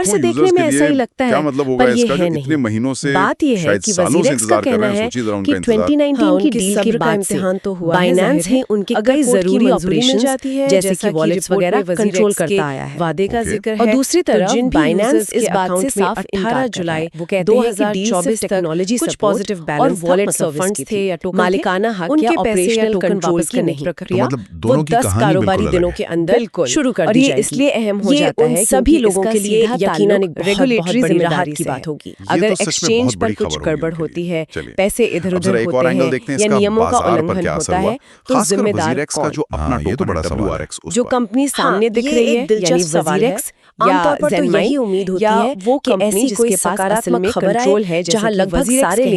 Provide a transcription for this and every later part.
ऊपर से देखने में ऐसा ही लगता है, क्या मतलब होगा पर ये इसका है जो इतने नहीं। महीनों से बात ये है शायद कि सालों से वजीर एक्स का इंतजार कर कहना रहे हैं, है सोचिए जरा कि उनका इंतजार। 2019 की डील के बाद से बाइनेंस ही उनके कई जरूरी ऑपरेशंस जैसे कि वॉलेट्स वगैरह कंट्रोल करता आया है। वादे का Okay. जिक्र है। और दूसरी तो तरफ जिन भी बाइनेंस users इस के बात से account में साफ 18 इनकार जुलाई वो कहते हैं कि 2024 टेक्नोलॉजी कुछ सपोर्ट positive और balance था, वॉलेट मतलब सर्विस funds की थे या थी, token थे, मालिकाना हक उनके या पैसे या ऑपरेशनल token कंट्रोल वापस की करने नहीं की प्रक्रिया तो मतलब वो दोनों की 10 कहानी कारोबारी बिल्कुल दिनों अलग के है। अंदर बिल्कुल शुरू कर और दी ये जाएगी। इसलिए अहम हो ये जाता उन है सभी क्योंकि लोगों इसका के लिए सीधा यकीनन ताल्लुक एक बहुत रेगुलेटरी बड़ी जिम्मेदारी राहत की से बात है। होगी। ये अगर तो सच में एक्सचेंज बहुत पर बड़ी कुछ खबर होगी गड़बड़ उनके होती लिए। है, चलिए। पैसे अब इधर जरा उधर एक और होते एंगल हैं देखते हैं या इसका नियमों का बाजार पर उल्लंघन क्या होता असर हुआ, है, तो खासकर जिम्मेदार वजीर एक्स का कौन? जो अपना ये तो टोकन बड़ा है सवाल है। WRX उस जो पर। कंपनी सामने दिख ये रही एक है, दिलचस्प यानी सवाल वजीर है। एक्स आमतौर या पर तो ज़ेनमाई यही उम्मीद होती या है वो कि कंपनी ऐसी कोई जिसके पास सकारात्मक असल में खबर आए कंट्रोल है, जैसे जहां कि लगभग वजीर एक्स सारे कहते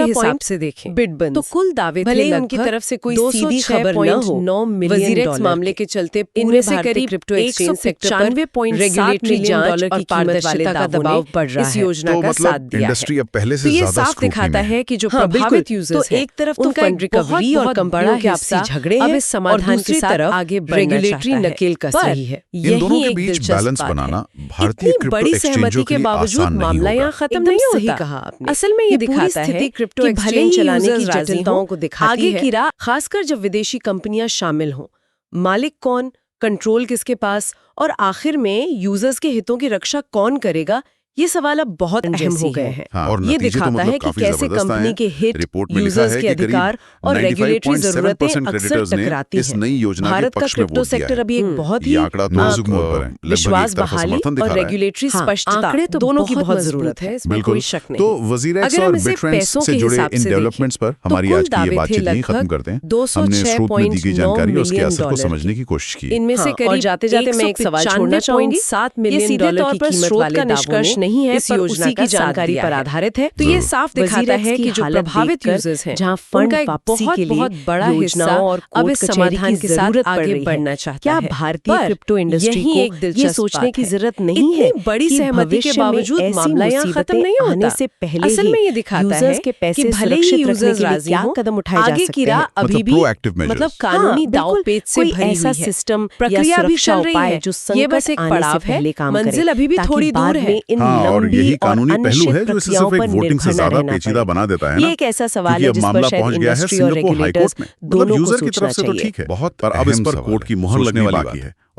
के हिसाब point से देखें बिटबन्स तो कुल दावे भले थे ही उनकी लगभग तरफ से कोई सीधी खबर न हो, 206.9 मिलियन वजीरेक्स डॉलर मामले के चलते इनमें पूरे से भारतीय करीब क्रिप्टो एक्सचेंज सेक्टर पर 195.7 रेगुलेटरी मिलियन जांच डॉलर और की कीमत वाले पारदर्शिता का दावों दबाव ने बढ़ रहा इस है। योजना तो का साथ मतलब दिया इंडस्ट्री है। अब पहले तो से ये ज्यादा साफ दिखाता है कि जो हाँ, प्रभावित बिल्कुल। यूजर्स तो हैं एक तरफ तो उनका फंड रिकवरी और कंपनियों के आपसी झगड़े हैं अब इस समाधान और के दूसरी साथ तरफ आगे रेगुलेटरी नकेल कस रही है। इन दोनों के बीच बैलेंस बनाना भारतीय इतनी क्रिप्टो बड़ी एक्सचेंजों सहमति के के लिए बावजूद आसान नहीं मामला होगा। यहाँ खत्म एकदम नहीं सही होता। कहा आपने। असल में ये पूरी दिखाता स्थिति है क्रिप्टो कि भले एक्सचेंज ही चलाने की यूजर्स राजी जटिलताओं हों, को दिखाती आगे है। की राह खासकर जब विदेशी कंपनियां शामिल हों, मालिक कौन, कंट्रोल किसके पास और आखिर में यूजर्स के हितों की रक्षा कौन करेगा, ये सवाल अब बहुत अहम हो गए हैं। हाँ, और ये नतीजे तो दिखाता मतलब है कि काफी कैसे जबरदस्त कंपनी आए के हित, रिपोर्ट में लिखा यूजर्स है के कि करीब अधिकार और रेगुलेटरी 95.7% जरूरतें अक्सर क्रेडिटर्स ने टकराती इस हैं। नई योजना के भारत का पक्ष में क्रिप्टो वोट दिया सेक्टर है। अभी एक बहुत ही ये आंकड़ा नाजुक मोड़ पर है, लगभग विश्वास एक तरफा बहाली समर्थन दिखा और रहा है। रेगुलेटरी हाँ, स्पष्टता आंकड़े तो दोनों की बहुत बहुत मजबूत जरूरत है, इसमें बिल्कुल। कोई शक नहीं। तो वजीरेक्स अगर हम और इसे बिटरेंट्स पैसों से के जुड़े हिसाब इन से डेवलपमेंट्स पर देखें, हमारी तो आज कुल की ये दावे थे बातचीत यहीं खत्म लगभग करते हैं। हमने स्रोत में दी गई 206.9 जानकारी और उसके मिलियन असर को डॉलर समझने की कोशिश की। इनमें से हाँ, और करीब जाते-जाते मैं एक सवाल छोड़ना चाहूंगी। 195.7 ये मिलियन सीधे डॉलर तौर की पर कीमत स्रोत वाले का दावों निष्कर्ष ने नहीं है इस पर योजना उसी का की साथ जानकारी दिया पर है। आधारित है। तो ये साफ दिखाता है कि जो प्रभावित यूजर्स हैं जहाँ फंड उनका एक वापसी के लिए बहुत बड़ा हिस्सा और अब इस समाधान के साथ आगे बढ़ना चाहता क्या है। भारतीय पर क्रिप्टो इंडस्ट्री यही एक को ये दिलचस्प सोचने बात की है। जरूरत नहीं है इतनी बड़ी कि सहमति के भविष्य में बावजूद ऐसी मामला यहाँ खत्म मुसीबतें नहीं होता। आने से पहले असल ही में ये दिखाता है यूजर्स के पैसे कि भले ही सुरक्षित रखने यूजर्स के लिए राजी क्या हों, कदम उठाए जा आगे सकते की राह हैं। अभी मतलब भी proactive measures। मतलब कानूनी दांवपेच से कोई भरी ऐसा हुई है। सिस्टम प्रक्रिया भी सुरक्षा चल रही उपाय है। जो ये बस संकट एक आने पड़ाव से है, पहले काम मंजिल करे, अभी भी ताकि थोड़ी बाद दूर है। में इन हाँ, और लंबी यही और कानूनी पहलू अनिश्चित है जो इसे प्रक्रियाओं सिर्फ पर एक वोटिंग से निर्भर न ज्यादा रहना पेचीदा पड़े। बना देता है ये ना, एक ऐसा सवाल क्योंकि है अब जिस पर मामला शायद पहुंच गया है इंडस्ट्री और सिंगापुर हाईकोर्ट रेगुलेटर्स में। मतलब दोनों को यूजर की सोचना तरफ से तो चाहिए। ठीक है, बहुत पर अब इस अहम पर सवाल कोर्ट है, की मोहर सोचने लगने वाली बाकी बात। है।